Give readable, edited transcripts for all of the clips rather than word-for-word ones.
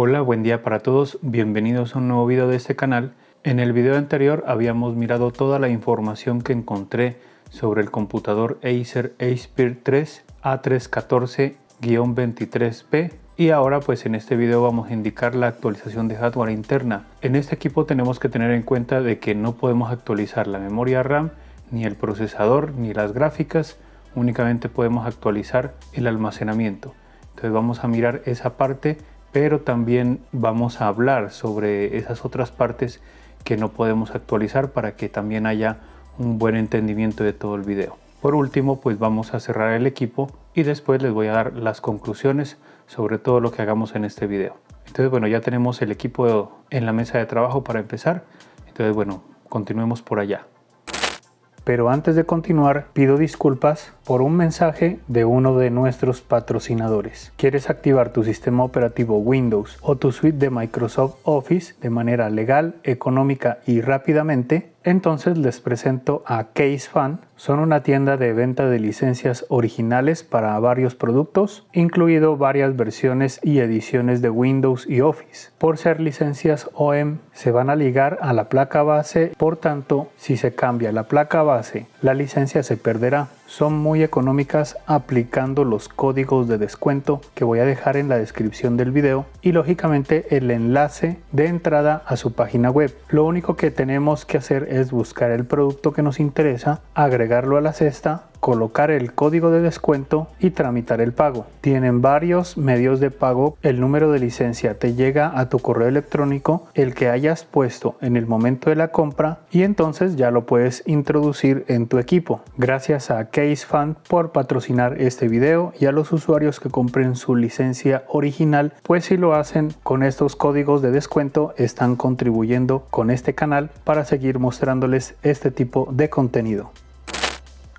Hola, buen día para todos, bienvenidos a un nuevo video de este canal. En el video anterior habíamos mirado toda la información que encontré sobre el computador Acer Aspire 3 A314-23P y ahora pues en este video vamos a indicar la actualización de hardware interna. En este equipo tenemos que tener en cuenta de que no podemos actualizar la memoria RAM, ni el procesador, ni las gráficas, únicamente podemos actualizar el almacenamiento. Entonces vamos a mirar esa parte, pero también vamos a hablar sobre esas otras partes que no podemos actualizar para que también haya un buen entendimiento de todo el video. Por último, pues vamos a cerrar el equipo y después les voy a dar las conclusiones sobre todo lo que hagamos en este video. Entonces, bueno, ya tenemos el equipo en la mesa de trabajo para empezar. Entonces, bueno, continuemos por allá. Pero antes de continuar, pido disculpas por un mensaje de uno de nuestros patrocinadores. ¿Quieres activar tu sistema operativo Windows o tu suite de Microsoft Office de manera legal, económica y rápidamente? Entonces les presento a CaseFan. Son una tienda de venta de licencias originales para varios productos, incluido varias versiones y ediciones de Windows y Office. Por ser licencias OEM, se van a ligar a la placa base, por tanto, si se cambia la placa base, la licencia se perderá. Son muy económicas aplicando los códigos de descuento que voy a dejar en la descripción del video y lógicamente el enlace de entrada a su página web. Lo único que tenemos que hacer es buscar el producto que nos interesa, agregarlo a la cesta, colocar el código de descuento y tramitar el pago. Tienen varios medios de pago. El número de licencia te llega a tu correo electrónico, el que hayas puesto en el momento de la compra, y entonces ya lo puedes introducir en tu equipo. Gracias a CaseFan por patrocinar este video y a los usuarios que compren su licencia original, pues si lo hacen con estos códigos de descuento están contribuyendo con este canal para seguir mostrándoles este tipo de contenido.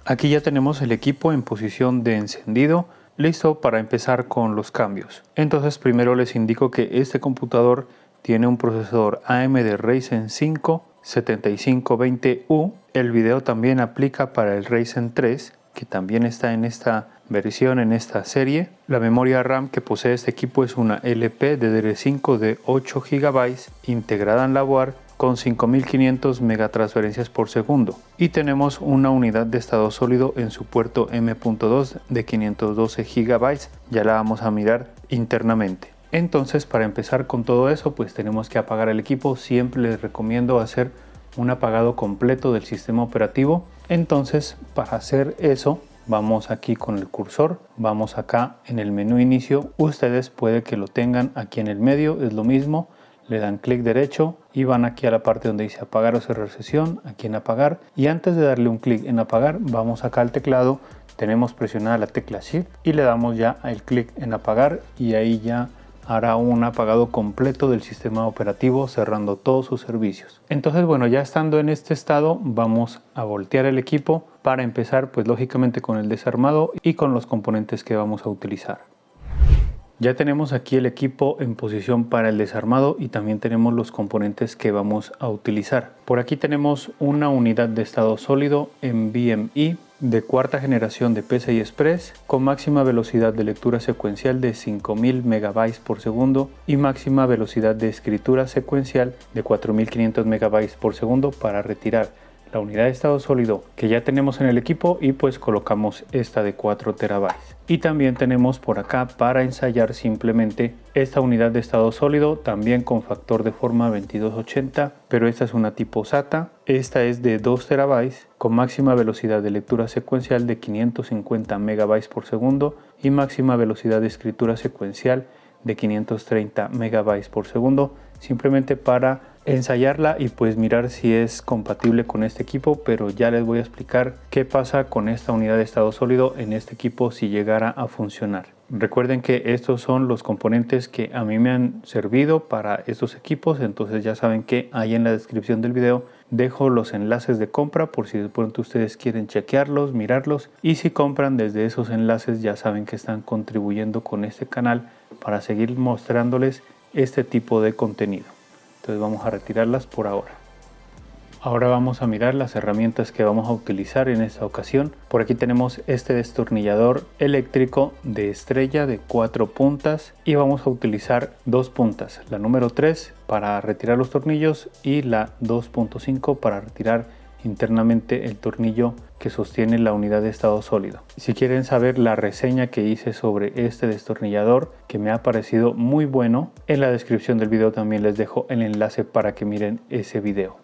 Aquí ya tenemos el equipo en posición de encendido, listo para empezar con los cambios. Entonces primero les indico que este computador tiene un procesador AMD Ryzen 5 7520U. El video también aplica para el Ryzen 3, que también está en esta versión, en esta serie. La memoria RAM que posee este equipo es una LPDDR5 de 8 GB integrada en la board con 5500 megatransferencias por segundo, y tenemos una unidad de estado sólido en su puerto M.2 de 512 GB. Ya la vamos a mirar internamente. Entonces, para empezar con todo eso, pues tenemos que apagar el equipo. Siempre les recomiendo hacer un apagado completo del sistema operativo. Entonces, para hacer eso, vamos aquí con el cursor, vamos acá en el menú inicio. Ustedes puede que lo tengan aquí en el medio, es lo mismo. Le dan clic derecho y van aquí a la parte donde dice apagar o cerrar sesión, aquí en apagar, y antes de darle un clic en apagar vamos acá al teclado, tenemos presionada la tecla Shift y le damos ya el clic en apagar y ahí ya hará un apagado completo del sistema operativo cerrando todos sus servicios. Entonces, bueno, ya estando en este estado vamos a voltear el equipo para empezar pues lógicamente con el desarmado y con los componentes que vamos a utilizar. Ya tenemos aquí el equipo en posición para el desarmado y también tenemos los componentes que vamos a utilizar. Por aquí tenemos una unidad de estado sólido NVMe de cuarta generación de PCI Express con máxima velocidad de lectura secuencial de 5000 MB por segundo y máxima velocidad de escritura secuencial de 4500 MB por segundo para retirar la unidad de estado sólido que ya tenemos en el equipo y pues colocamos esta de 4 TB. Y también tenemos por acá para ensayar simplemente esta unidad de estado sólido también con factor de forma 2280, pero esta es una tipo SATA. Esta es de 2 TB con máxima velocidad de lectura secuencial de 550 MB por segundo y máxima velocidad de escritura secuencial de 530 MB por segundo, simplemente para ensayarla y pues mirar si es compatible con este equipo, pero ya les voy a explicar qué pasa con esta unidad de estado sólido en este equipo si llegara a funcionar. Recuerden que estos son los componentes que a mí me han servido para estos equipos, entonces ya saben que ahí en la descripción del video dejo los enlaces de compra por si de pronto ustedes quieren chequearlos, mirarlos, y si compran desde esos enlaces ya saben que están contribuyendo con este canal para seguir mostrándoles este tipo de contenido. Entonces vamos a retirarlas por ahora. Ahora vamos a mirar las herramientas que vamos a utilizar en esta ocasión. Por aquí tenemos este destornillador eléctrico de estrella de 4 puntas y vamos a utilizar 2 puntas, la número 3 para retirar los tornillos y la 2.5 para retirar internamente el tornillo que sostiene la unidad de estado sólido. Si quieren saber la reseña que hice sobre este destornillador, que me ha parecido muy bueno, en la descripción del video también les dejo el enlace para que miren ese video.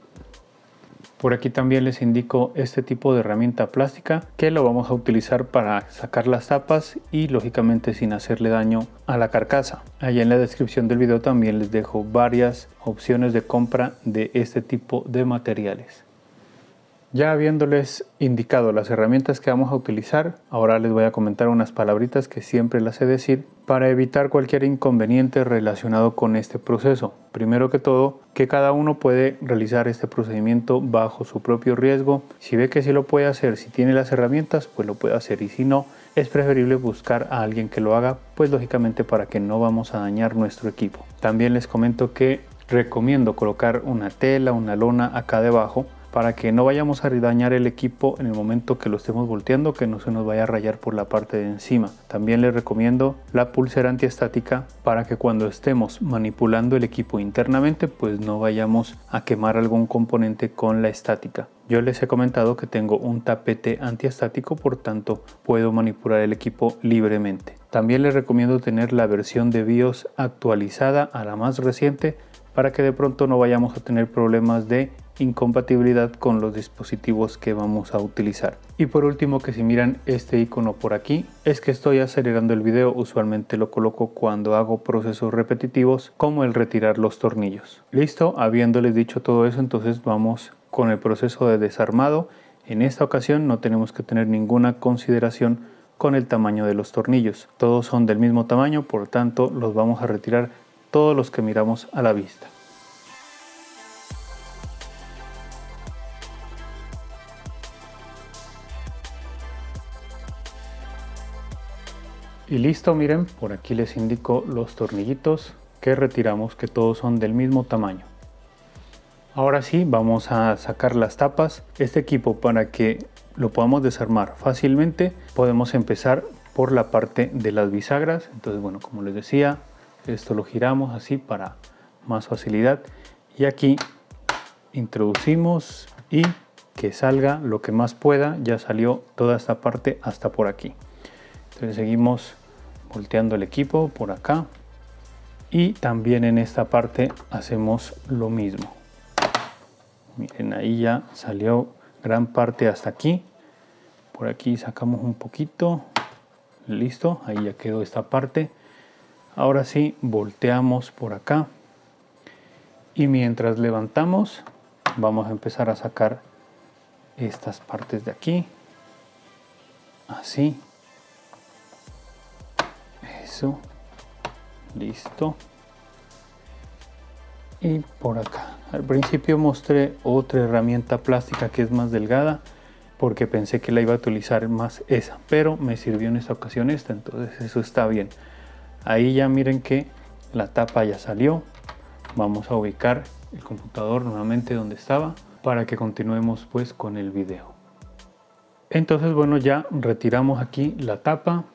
Por aquí también les indico este tipo de herramienta plástica que lo vamos a utilizar para sacar las tapas y lógicamente sin hacerle daño a la carcasa. Allá en la descripción del video también les dejo varias opciones de compra de este tipo de materiales. Ya habiéndoles indicado las herramientas que vamos a utilizar, ahora les voy a comentar unas palabritas que siempre las sé decir para evitar cualquier inconveniente relacionado con este proceso. Primero que todo, que cada uno puede realizar este procedimiento bajo su propio riesgo. Si ve que sí lo puede hacer, si tiene las herramientas, pues lo puede hacer, y si no, es preferible buscar a alguien que lo haga, pues lógicamente para que no vamos a dañar nuestro equipo. También les comento que recomiendo colocar una tela, una lona acá debajo, para que no vayamos a dañar el equipo en el momento que lo estemos volteando, que no se nos vaya a rayar por la parte de encima. También les recomiendo la pulsera antiestática para que cuando estemos manipulando el equipo internamente, pues no vayamos a quemar algún componente con la estática. Yo les he comentado que tengo un tapete antiestático, por tanto puedo manipular el equipo libremente. También les recomiendo tener la versión de BIOS actualizada a la más reciente para que de pronto no vayamos a tener problemas de incompatibilidad con los dispositivos que vamos a utilizar. Y por último, que si miran este icono por aquí, es que estoy acelerando el video. Usualmente lo coloco cuando hago procesos repetitivos como el retirar los tornillos. Listo, habiéndoles dicho todo eso, entonces vamos con el proceso de desarmado. En esta ocasión no tenemos que tener ninguna consideración con el tamaño de los tornillos. Todos son del mismo tamaño, por tanto los vamos a retirar todos los que miramos a la vista. Y listo, miren, por aquí les indico los tornillitos que retiramos, que todos son del mismo tamaño. Ahora sí, vamos a sacar las tapas. Este equipo, para que lo podamos desarmar fácilmente, podemos empezar por la parte de las bisagras. Entonces, bueno, como les decía, esto lo giramos así para más facilidad. Y aquí introducimos y que salga lo que más pueda. Ya salió toda esta parte hasta por aquí. Entonces seguimos volteando el equipo por acá y también en esta parte hacemos lo mismo. Miren, ahí ya salió gran parte hasta aquí. Por aquí sacamos un poquito. Listo, ahí ya quedó esta parte. Ahora sí, volteamos por acá y mientras levantamos vamos a empezar a sacar estas partes de aquí. Así. Eso, listo. Y por acá, al principio mostré otra herramienta plástica que es más delgada porque pensé que la iba a utilizar más esa, pero me sirvió en esta ocasión esta, entonces eso está bien. Ahí ya miren que la tapa ya salió. Vamos a ubicar el computador nuevamente donde estaba para que continuemos pues con el video. Entonces, bueno, ya retiramos aquí la tapa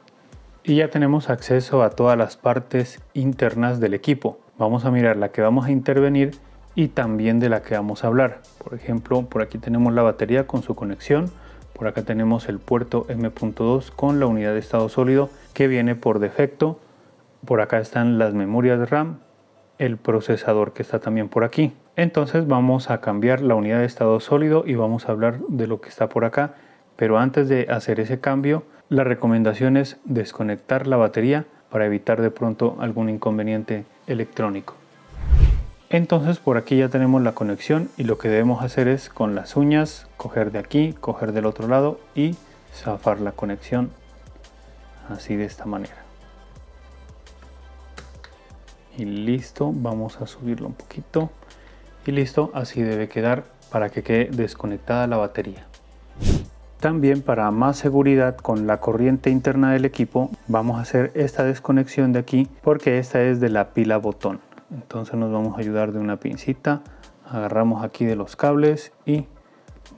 y ya tenemos acceso a todas las partes internas del equipo. Vamos a mirar la que vamos a intervenir y también de la que vamos a hablar. Por ejemplo, por aquí tenemos la batería con su conexión. Por acá tenemos el puerto M.2 con la unidad de estado sólido que viene por defecto. Por acá están las memorias RAM, el procesador que está también por aquí. Entonces vamos a cambiar la unidad de estado sólido y vamos a hablar de lo que está por acá. Pero antes de hacer ese cambio, la recomendación es desconectar la batería para evitar de pronto algún inconveniente electrónico. Entonces por aquí ya tenemos la conexión y lo que debemos hacer es con las uñas coger de aquí, coger del otro lado y zafar la conexión así, de esta manera. Y listo, vamos a subirlo un poquito y listo, así debe quedar para que quede desconectada la batería. También, para más seguridad con la corriente interna del equipo, vamos a hacer esta desconexión de aquí porque esta es de la pila botón. Entonces nos vamos a ayudar de una pincita agarramos aquí de los cables y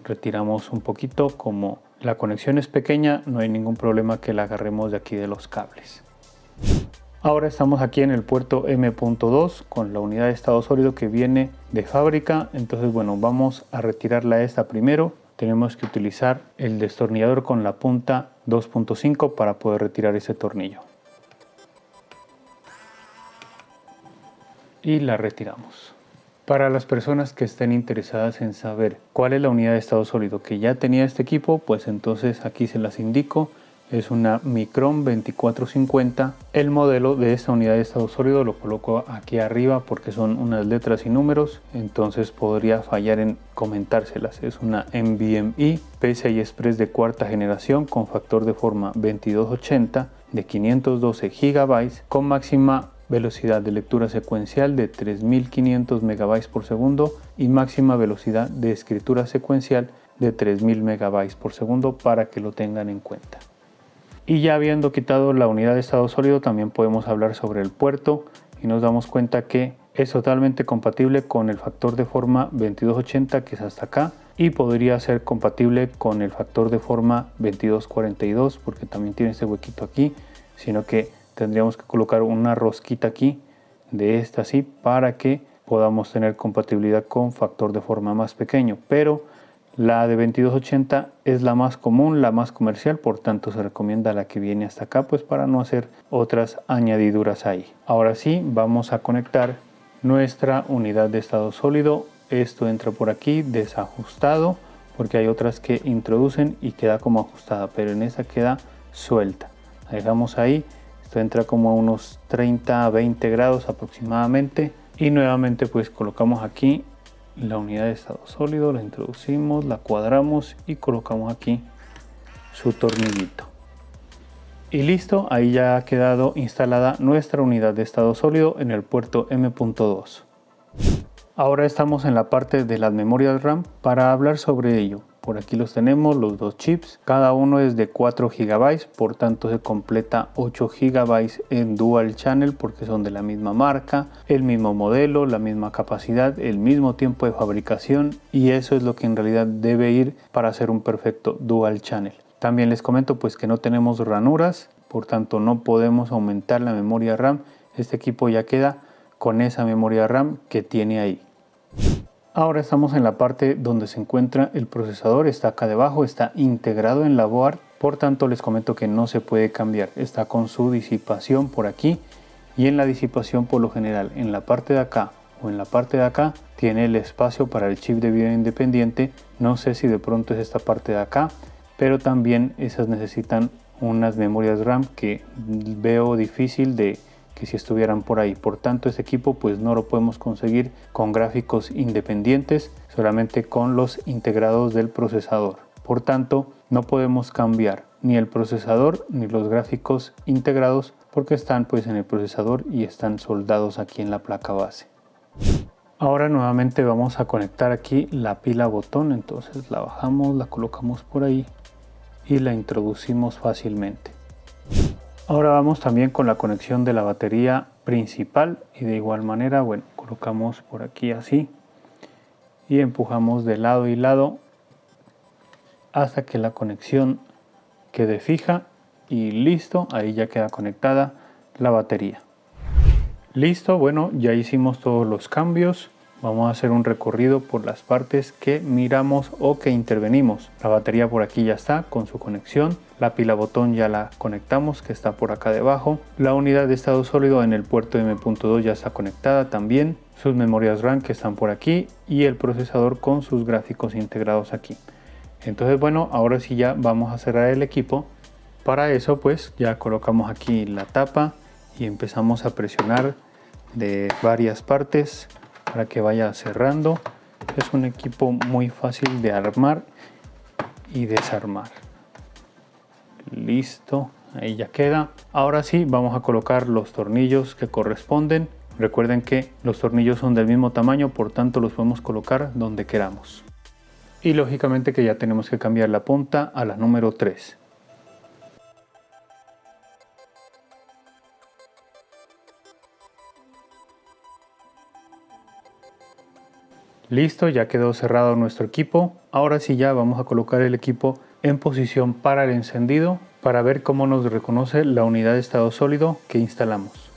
retiramos un poquito. Como la conexión es pequeña, no hay ningún problema que la agarremos de aquí de los cables. Ahora estamos aquí en el puerto M.2 con la unidad de estado sólido que viene de fábrica. Entonces, bueno, vamos a retirarla esta primero. Tenemos que utilizar el destornillador con la punta 2.5 para poder retirar ese tornillo. Y la retiramos. Para las personas que estén interesadas en saber cuál es la unidad de estado sólido que ya tenía este equipo, pues entonces aquí se las indico. Es una Micron 2450. El modelo de esta unidad de estado sólido lo coloco aquí arriba porque son unas letras y números, entonces podría fallar en comentárselas. Es una NVMe PCI Express de cuarta generación con factor de forma 2280 de 512 GB con máxima velocidad de lectura secuencial de 3500 MB por segundo y máxima velocidad de escritura secuencial de 3000 MB por segundo, para que lo tengan en cuenta. Y ya habiendo quitado la unidad de estado sólido, también podemos hablar sobre el puerto y nos damos cuenta que es totalmente compatible con el factor de forma 2280, que es hasta acá, y podría ser compatible con el factor de forma 2242 porque también tiene este huequito aquí, sino que tendríamos que colocar una rosquita aquí de esta así para que podamos tener compatibilidad con factor de forma más pequeño, pero la de 2280 es la más común, la más comercial, por tanto se recomienda la que viene hasta acá, pues para no hacer otras añadiduras ahí. Ahora sí, vamos a conectar nuestra unidad de estado sólido. Esto entra por aquí desajustado porque hay otras que introducen y queda como ajustada, pero en esta queda suelta. La dejamos ahí. Esto entra como a unos 30 a 20 grados aproximadamente y nuevamente pues colocamos aquí la unidad de estado sólido, la introducimos, la cuadramos y colocamos aquí su tornillito. Y listo, ahí ya ha quedado instalada nuestra unidad de estado sólido en el puerto M.2. Ahora estamos en la parte de las memorias RAM para hablar sobre ello. Por aquí los tenemos, los dos chips, cada uno es de 4 GB, por tanto se completa 8 GB en Dual Channel porque son de la misma marca, el mismo modelo, la misma capacidad, el mismo tiempo de fabricación, y eso es lo que en realidad debe ir para hacer un perfecto Dual Channel. También les comento pues que no tenemos ranuras, por tanto no podemos aumentar la memoria RAM. Este equipo ya queda con esa memoria RAM que tiene ahí. Ahora estamos en la parte donde se encuentra el procesador, está acá debajo, está integrado en la board, por tanto les comento que no se puede cambiar, está con su disipación por aquí, y en la disipación por lo general en la parte de acá o en la parte de acá tiene el espacio para el chip de video independiente. No sé si de pronto es esta parte de acá, pero también esas necesitan unas memorias RAM que veo difícil de que si estuvieran por ahí. Por tanto, este equipo pues no lo podemos conseguir con gráficos independientes, solamente con los integrados del procesador. Por tanto, no podemos cambiar ni el procesador ni los gráficos integrados porque están pues en el procesador y están soldados aquí en la placa base. Ahora nuevamente vamos a conectar aquí la pila botón, entonces la bajamos, la colocamos por ahí y la introducimos fácilmente. Ahora vamos también con la conexión de la batería principal y de igual manera, bueno, colocamos por aquí así y empujamos de lado y lado hasta que la conexión quede fija y listo, ahí ya queda conectada la batería. Listo, bueno, ya hicimos todos los cambios. Vamos a hacer un recorrido por las partes que miramos o que intervenimos. La batería por aquí ya está con su conexión. La pila botón ya la conectamos, que está por acá debajo. La unidad de estado sólido en el puerto M.2 ya está conectada también. Sus memorias RAM que están por aquí y el procesador con sus gráficos integrados aquí. Entonces, bueno, ahora sí ya vamos a cerrar el equipo. Para eso pues ya colocamos aquí la tapa y empezamos a presionar de varias partes para que vaya cerrando. Es un equipo muy fácil de armar y desarmar. Listo, ahí ya queda. Ahora sí vamos a colocar los tornillos que corresponden. Recuerden que los tornillos son del mismo tamaño, por tanto los podemos colocar donde queramos. Y lógicamente que ya tenemos que cambiar la punta a la número 3. Listo, ya quedó cerrado nuestro equipo. Ahora sí ya vamos a colocar el equipo en posición para el encendido para ver cómo nos reconoce la unidad de estado sólido que instalamos.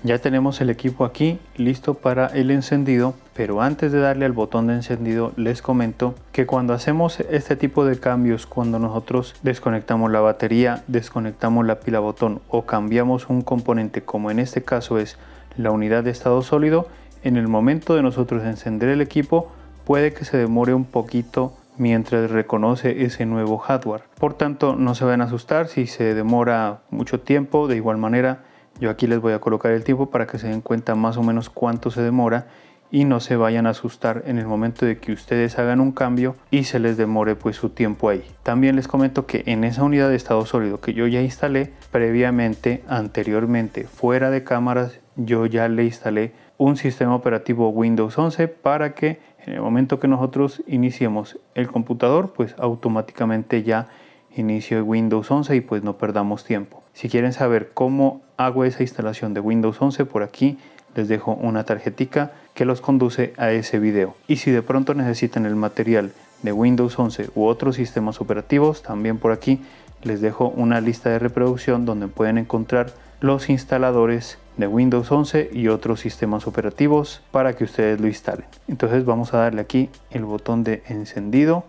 Ya tenemos el equipo aquí listo para el encendido, pero antes de darle al botón de encendido les comento que cuando hacemos este tipo de cambios, cuando nosotros desconectamos la batería, desconectamos la pila botón o cambiamos un componente, como en este caso es la unidad de estado sólido, en el momento de nosotros encender el equipo puede que se demore un poquito mientras reconoce ese nuevo hardware. Por tanto, no se van a asustar si se demora mucho tiempo. De igual manera, yo aquí les voy a colocar el tiempo para que se den cuenta más o menos cuánto se demora y no se vayan a asustar en el momento de que ustedes hagan un cambio y se les demore pues su tiempo ahí. También les comento que en esa unidad de estado sólido que yo ya instalé previamente, anteriormente, fuera de cámaras, yo ya le instalé un sistema operativo Windows 11 para que en el momento que nosotros iniciemos el computador, pues automáticamente ya inicie Windows 11 y pues no perdamos tiempo. Si quieren saber cómo hago esa instalación de Windows 11, por aquí les dejo una tarjetica que los conduce a ese video. Y si de pronto necesitan el material de Windows 11 u otros sistemas operativos, también por aquí les dejo una lista de reproducción donde pueden encontrar los instaladores de Windows 11 y otros sistemas operativos para que ustedes lo instalen. Entonces vamos a darle aquí el botón de encendido.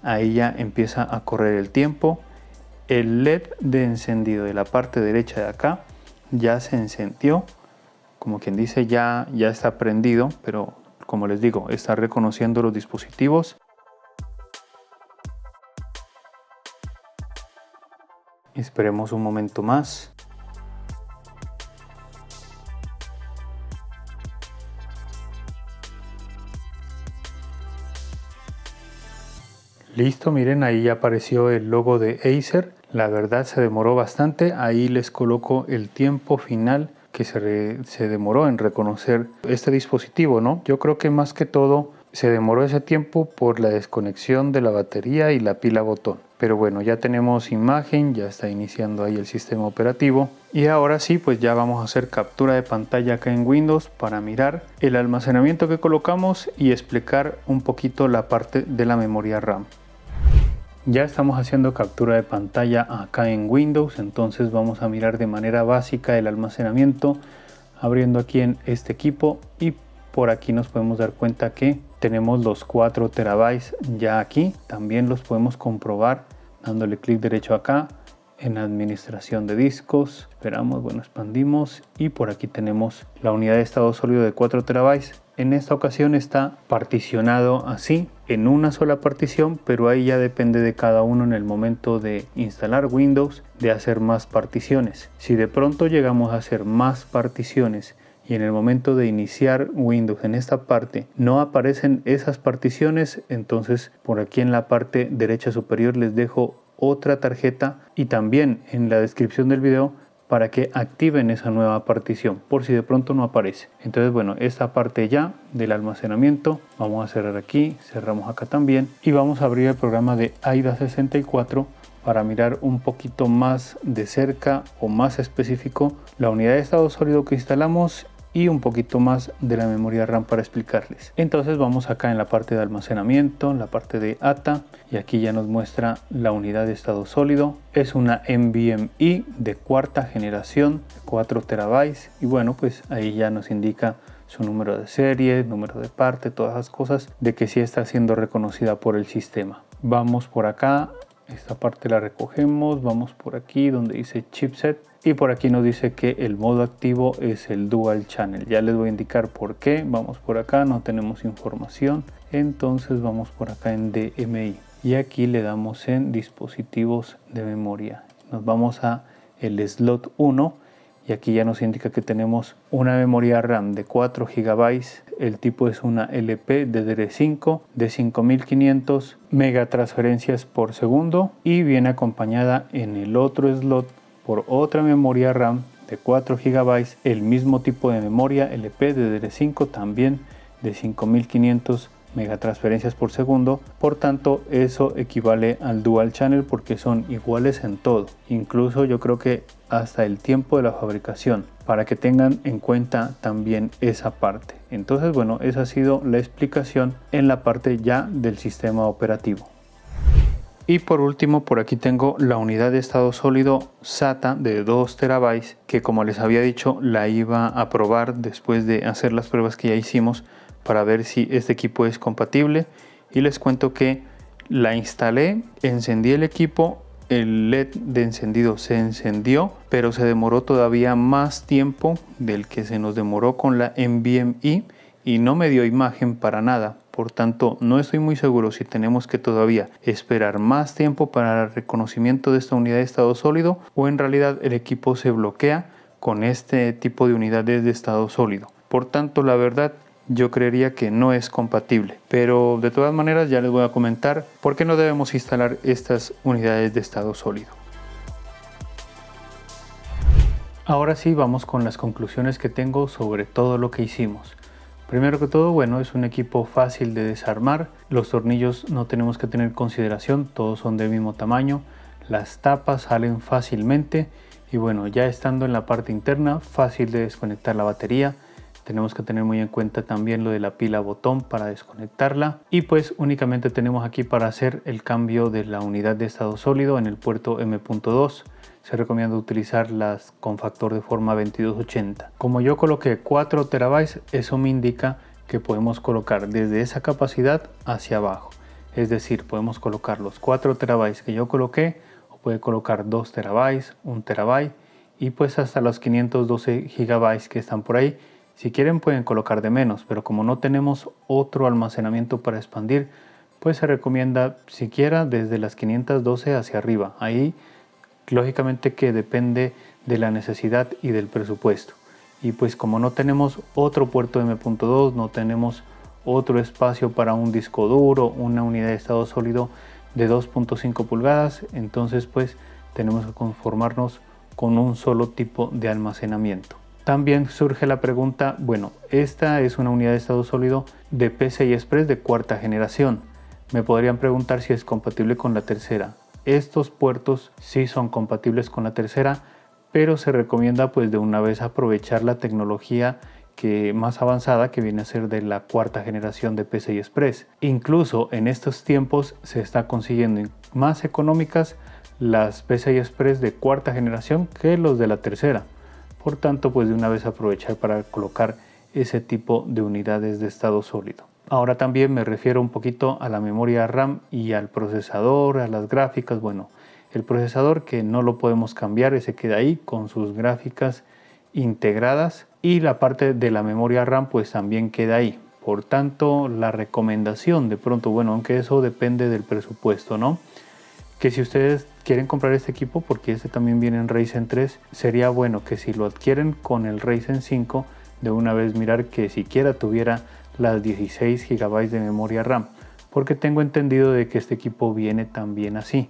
Ahí ya empieza a correr el tiempo. El LED de encendido de la parte derecha de acá ya se encendió, como quien dice ya está prendido, pero como les digo, está reconociendo los dispositivos. Esperemos un momento más. Listo, miren, ahí ya apareció el logo de Acer. La verdad se demoró bastante. Ahí les coloco el tiempo final que se demoró en reconocer este dispositivo, ¿no? Yo creo que más que todo se demoró ese tiempo por la desconexión de la batería y la pila botón. Pero bueno, ya tenemos imagen, ya está iniciando ahí el sistema operativo. Y ahora sí, pues ya vamos a hacer captura de pantalla acá en Windows para mirar el almacenamiento que colocamos y explicar un poquito la parte de la memoria RAM. Ya estamos haciendo captura de pantalla acá en Windows, entonces vamos a mirar de manera básica el almacenamiento, abriendo aquí en este equipo, y por aquí nos podemos dar cuenta que tenemos los 4 terabytes ya aquí. También los podemos comprobar dándole clic derecho acá en administración de discos. Esperamos, bueno, expandimos y por aquí tenemos la unidad de estado sólido de 4 terabytes. En esta ocasión está particionado así en una sola partición, pero ahí ya depende de cada uno en el momento de instalar Windows de hacer más particiones. Si de pronto llegamos a hacer más particiones y en el momento de iniciar Windows en esta parte no aparecen esas particiones, entonces por aquí en la parte derecha superior les dejo otra tarjeta y también en la descripción del video para que activen esa nueva partición por si de pronto no aparece. Entonces bueno, esta parte ya del almacenamiento vamos a cerrar aquí, cerramos acá también y vamos a abrir el programa de AIDA 64 para mirar un poquito más de cerca o más específico la unidad de estado sólido que instalamos y un poquito más de la memoria RAM para explicarles. Entonces vamos acá en la parte de almacenamiento, en la parte de ATA, y aquí ya nos muestra la unidad de estado sólido. Es una NVMe de cuarta generación, 4 terabytes, y bueno, pues ahí ya nos indica su número de serie, número de parte, todas esas cosas de que sí está siendo reconocida por el sistema. Vamos por acá, esta parte la recogemos, vamos por aquí donde dice chipset y por aquí nos dice que el modo activo es el dual channel. Ya les voy a indicar por qué. Vamos por acá, no tenemos información, entonces vamos por acá en DMI y aquí le damos en dispositivos de memoria. Nos vamos a el slot 1 y aquí ya nos indica que tenemos una memoria RAM de 4 GB. El tipo es una LP DDR5 de 5500 megatransferencias por segundo y viene acompañada en el otro slot por otra memoria RAM de 4 GB, el mismo tipo de memoria LP DDR5 también de 5500 megatransferencias por segundo. Por tanto, eso equivale al dual channel porque son iguales en todo, incluso yo creo que hasta el tiempo de la fabricación. para que tengan en cuenta también esa parte. Entonces bueno, esa ha sido la explicación en la parte ya del sistema operativo. Y por último, por aquí tengo la unidad de estado sólido SATA de 2 TB, que como les había dicho, la iba a probar después de hacer las pruebas que ya hicimos para ver si este equipo es compatible. Y les cuento que la instalé, encendí el equipo, el LED de encendido se encendió, pero se demoró todavía más tiempo del que se nos demoró con la NVMe y no me dio imagen para nada. Por tanto, no estoy muy seguro si tenemos que todavía esperar más tiempo para el reconocimiento de esta unidad de estado sólido o en realidad el equipo se bloquea con este tipo de unidades de estado sólido. Por tanto, la verdad, yo creería que no es compatible. Pero de todas maneras ya les voy a comentar por qué no debemos instalar estas unidades de estado sólido. Ahora sí, vamos con las conclusiones que tengo sobre todo lo que hicimos. Primero que todo, bueno, es un equipo fácil de desarmar. Los tornillos no tenemos que tener consideración, todos son del mismo tamaño. Las tapas salen fácilmente y bueno, ya estando en la parte interna, fácil de desconectar la batería. Tenemos que tener muy en cuenta también lo de la pila botón para desconectarla. Y pues únicamente tenemos aquí para hacer el cambio de la unidad de estado sólido en el puerto M.2. Se recomienda utilizar las con factor de forma 2280. Como yo coloqué 4 TB, eso me indica que podemos colocar desde esa capacidad hacia abajo. Es decir, podemos colocar los 4 TB que yo coloqué, o puede colocar 2 TB, 1 TB y pues hasta los 512 GB que están por ahí. Si quieren pueden colocar de menos, pero como no tenemos otro almacenamiento para expandir, pues se recomienda siquiera desde las 512 hacia arriba. Ahí lógicamente que depende de la necesidad y del presupuesto. Y pues como no tenemos otro puerto M.2, no tenemos otro espacio para un disco duro, una unidad de estado sólido de 2.5 pulgadas, entonces pues tenemos que conformarnos con un solo tipo de almacenamiento. También surge la pregunta, bueno, esta es una unidad de estado sólido de PCI Express de cuarta generación. Me podrían preguntar si es compatible con la tercera. Estos puertos sí son compatibles con la tercera, pero se recomienda pues de una vez aprovechar la tecnología más avanzada que viene a ser de la cuarta generación de PCI Express. Incluso en estos tiempos se está consiguiendo más económicas las PCI Express de cuarta generación que los de la tercera. Por tanto, pues de una vez aprovechar para colocar ese tipo de unidades de estado sólido. Ahora también me refiero un poquito a la memoria RAM y al procesador, a las gráficas. Bueno, el procesador que no lo podemos cambiar, ese queda ahí con sus gráficas integradas y la parte de la memoria RAM pues también queda ahí. Por tanto, la recomendación de pronto, bueno, aunque eso depende del presupuesto, ¿no? Que si ustedes quieren comprar este equipo, porque este también viene en Ryzen 3, sería bueno que si lo adquieren con el Ryzen 5, de una vez mirar que siquiera tuviera las 16 GB de memoria RAM, porque tengo entendido de que este equipo viene también así,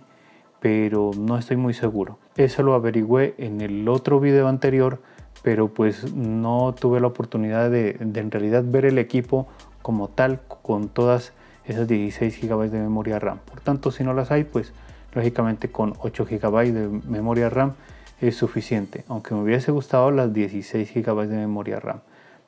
pero no estoy muy seguro. Eso lo averigüé en el otro video anterior, pero pues no tuve la oportunidad de en realidad ver el equipo como tal con todas esas 16 GB de memoria RAM. Por tanto, si no las hay, pues lógicamente con 8 GB de memoria RAM es suficiente, aunque me hubiese gustado las 16 GB de memoria RAM.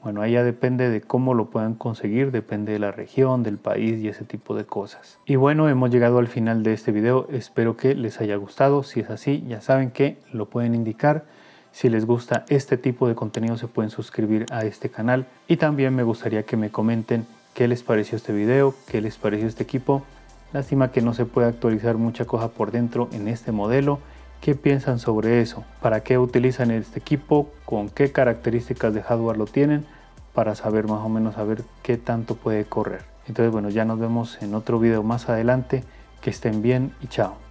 Bueno, ahí ya depende de cómo lo puedan conseguir, depende de la región, del país y ese tipo de cosas. Y bueno, hemos llegado al final de este video, espero que les haya gustado. Si es así, ya saben que lo pueden indicar. Si les gusta este tipo de contenido se pueden suscribir a este canal y también me gustaría que me comenten qué les pareció este video, qué les pareció este equipo. Lástima que no se puede actualizar mucha cosa por dentro en este modelo. ¿Qué piensan sobre eso? ¿Para qué utilizan este equipo? ¿Con qué características de hardware lo tienen? Para saber más o menos qué tanto puede correr. Entonces bueno, ya nos vemos en otro video más adelante. Que estén bien y chao.